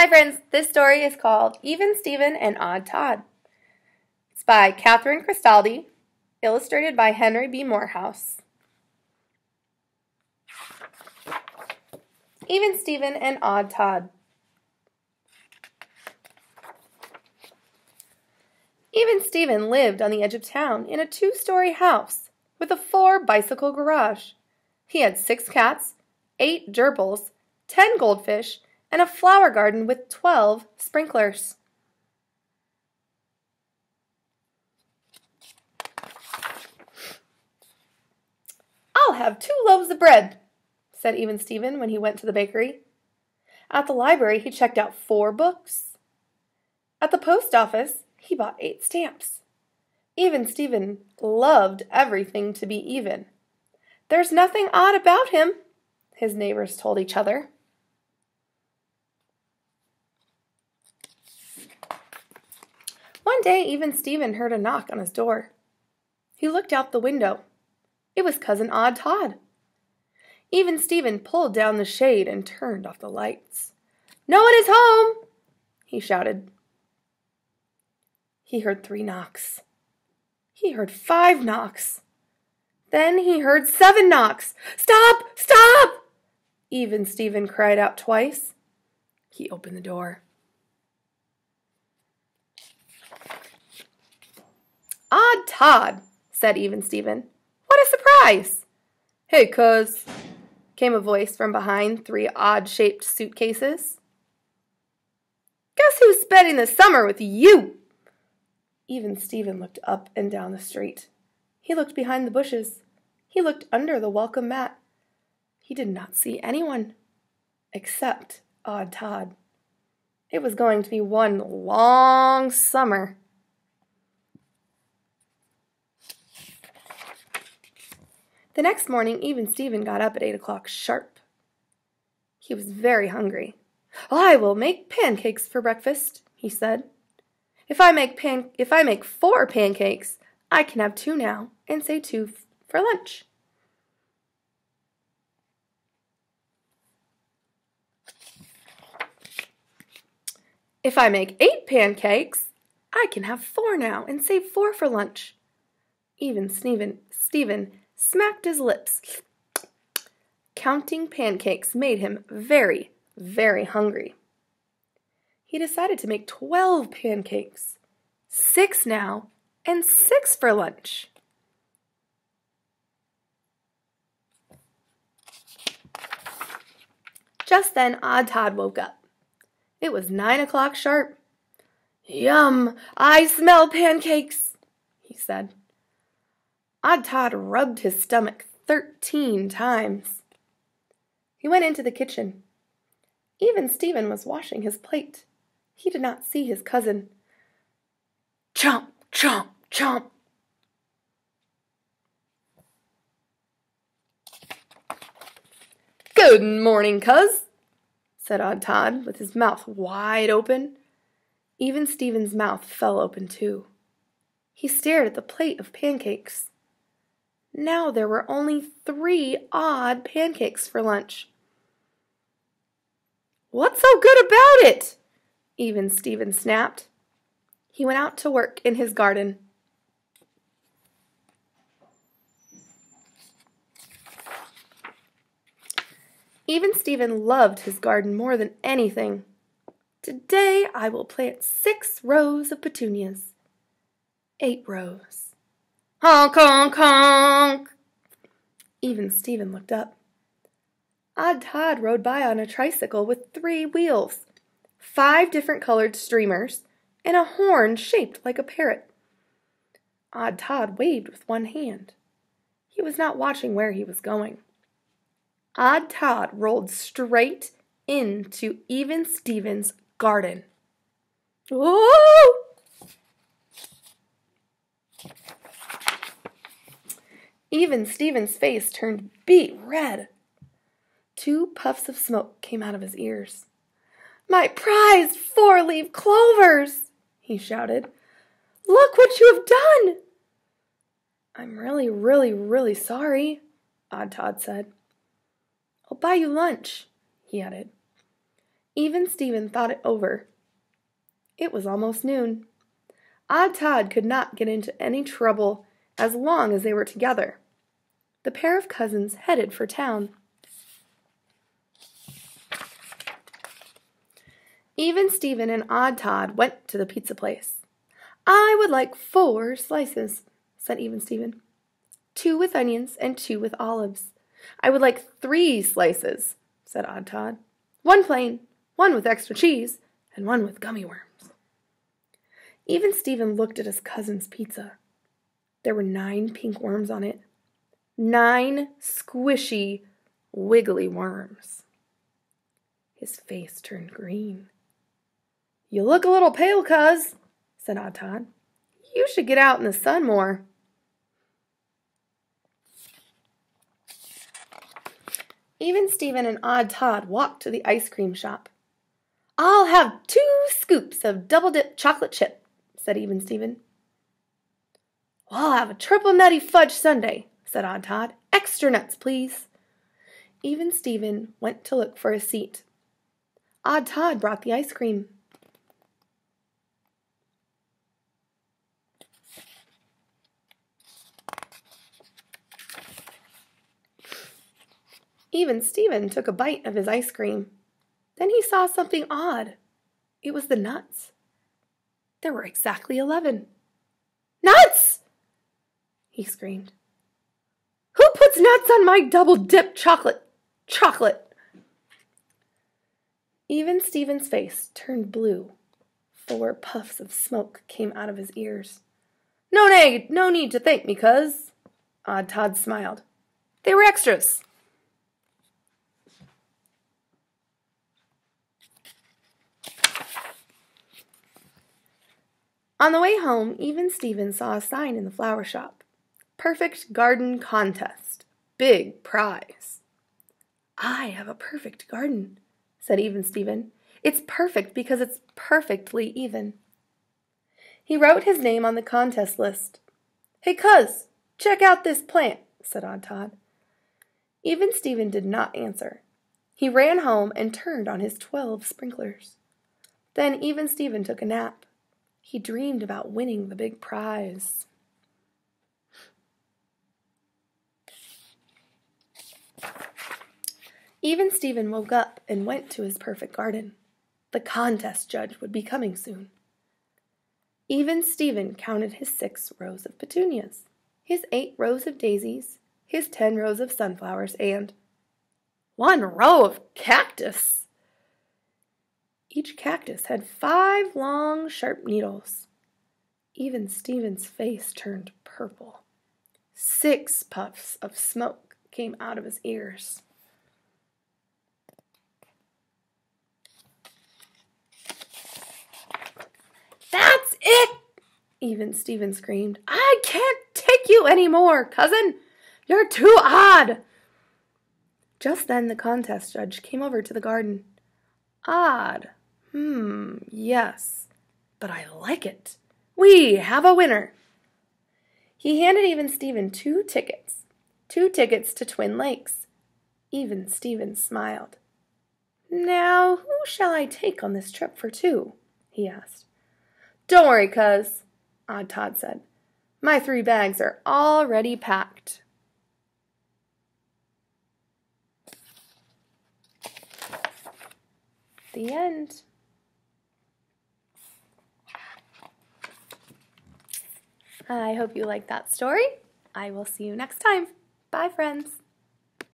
Hi friends, this story is called Even Steven and Odd Todd. It's by Kathryn Cristaldi, illustrated by Henry B. Morehouse. Even Steven and Odd Todd. Even Steven lived on the edge of town in a 2-story house with a 4-bicycle garage. He had 6 cats, 8 gerbils, 10 goldfish, and a flower garden with 12 sprinklers. "I'll have 2 loaves of bread," said Even Steven when he went to the bakery. At the library, he checked out 4 books. At the post office, he bought 8 stamps. Even Steven loved everything to be even. "There's nothing odd about him," his neighbors told each other. One day, Even Steven heard a knock on his door. He looked out the window. It was Cousin Odd Todd. Even Steven pulled down the shade and turned off the lights. "No one is home!" he shouted. He heard 3 knocks. He heard 5 knocks. Then he heard 7 knocks. "Stop! Stop!" Even Steven cried out twice. He opened the door. "Odd Todd," said Even Steven. "What a surprise!" "Hey, cuz," came a voice from behind 3 odd-shaped suitcases. "Guess who's spending the summer with you?" Even Steven looked up and down the street. He looked behind the bushes. He looked under the welcome mat. He did not see anyone except Odd Todd. It was going to be one long summer. The next morning, Even Steven got up at 8 o'clock sharp. He was very hungry. "I will make pancakes for breakfast," he said. If I make 4 pancakes, I can have 2 now and say 2 for lunch." "If I make 8 pancakes, I can have 4 now and save 4 for lunch." Even Steven smacked his lips. Counting pancakes made him very, very hungry. He decided to make 12 pancakes, 6 now, and 6 for lunch. Just then, Odd Todd woke up. It was 9 o'clock sharp. "Yum! I smell pancakes," he said. Odd Todd rubbed his stomach 13 times. He went into the kitchen. Even Steven was washing his plate. He did not see his cousin. Chomp, chomp, chomp. "Good morning, cuz," said Odd Todd with his mouth wide open. Even Steven's mouth fell open too. He stared at the plate of pancakes. Now there were only 3 odd pancakes for lunch. "What's so good about it?" Even Steven snapped. He went out to work in his garden. Even Steven loved his garden more than anything. "Today I will plant 6 rows of petunias. 8 rows. Honk, honk, honk!" Even Steven looked up. Odd Todd rode by on a tricycle with 3 wheels, 5 different colored streamers, and a horn shaped like a parrot. Odd Todd waved with one hand. He was not watching where he was going. Odd Todd rolled straight into Even Steven's garden. "Whoa!" Even Steven's face turned beet red. 2 puffs of smoke came out of his ears. "My prized 4-leaf clovers!" he shouted. "Look what you have done!" "I'm really sorry," Odd Todd said. "I'll buy you lunch," he added. Even Steven thought it over. It was almost noon. Odd Todd could not get into any trouble as long as they were together. The pair of cousins headed for town. Even Steven and Odd Todd went to the pizza place. "I would like 4 slices," said Even Steven. "2 with onions and 2 with olives." "I would like 3 slices," said Odd Todd. "1 plain, 1 with extra cheese, and 1 with gummy worms." Even Steven looked at his cousin's pizza. There were 9 pink worms on it. 9 squishy, wiggly worms. His face turned green. "You look a little pale, cuz," said Odd Todd. "You should get out in the sun more." Even Steven and Odd Todd walked to the ice cream shop. "I'll have 2 scoops of double-dip chocolate chip," said Even Steven. "I'll have a triple nutty fudge sundae," said Odd Todd. "Extra nuts, please." Even Steven went to look for a seat. Odd Todd brought the ice cream. Even Steven took a bite of his ice cream. Then he saw something odd. It was the nuts. There were exactly 11. "Nuts!" he screamed. "Who puts nuts on my double-dip chocolate? Even Steven's face turned blue. 4 puffs of smoke came out of his ears. No need to thank me, cuz." Odd Todd smiled. "They were extras." On the way home, Even Steven saw a sign in the flower shop. "Perfect Garden Contest. Big prize." "I have a perfect garden," said Even Steven. "It's perfect because it's perfectly even." He wrote his name on the contest list. "Hey, cuz, check out this plant," said Odd Todd. Even Steven did not answer. He ran home and turned on his 12 sprinklers. Then Even Steven took a nap. He dreamed about winning the big prize. Even Steven woke up and went to his perfect garden. The contest judge would be coming soon. Even Steven counted his 6 rows of petunias, his 8 rows of daisies, his 10 rows of sunflowers, and 1 row of cactus. Each cactus had 5 long, sharp needles. Even Steven's face turned purple. 6 puffs of smoke came out of his ears. "That's it!" Even Steven screamed. "I can't take you anymore, cousin! You're too odd!" Just then the contest judge came over to the garden. "Odd. Yes, but I like it. We have a winner." He handed Even Steven 2 tickets. 2 tickets to Twin Lakes. Even Steven smiled. "Now, who shall I take on this trip for 2? he asked. "Don't worry, cuz," Odd Todd said. "My 3 bags are already packed." The end. I hope you liked that story. I will see you next time. Bye, friends.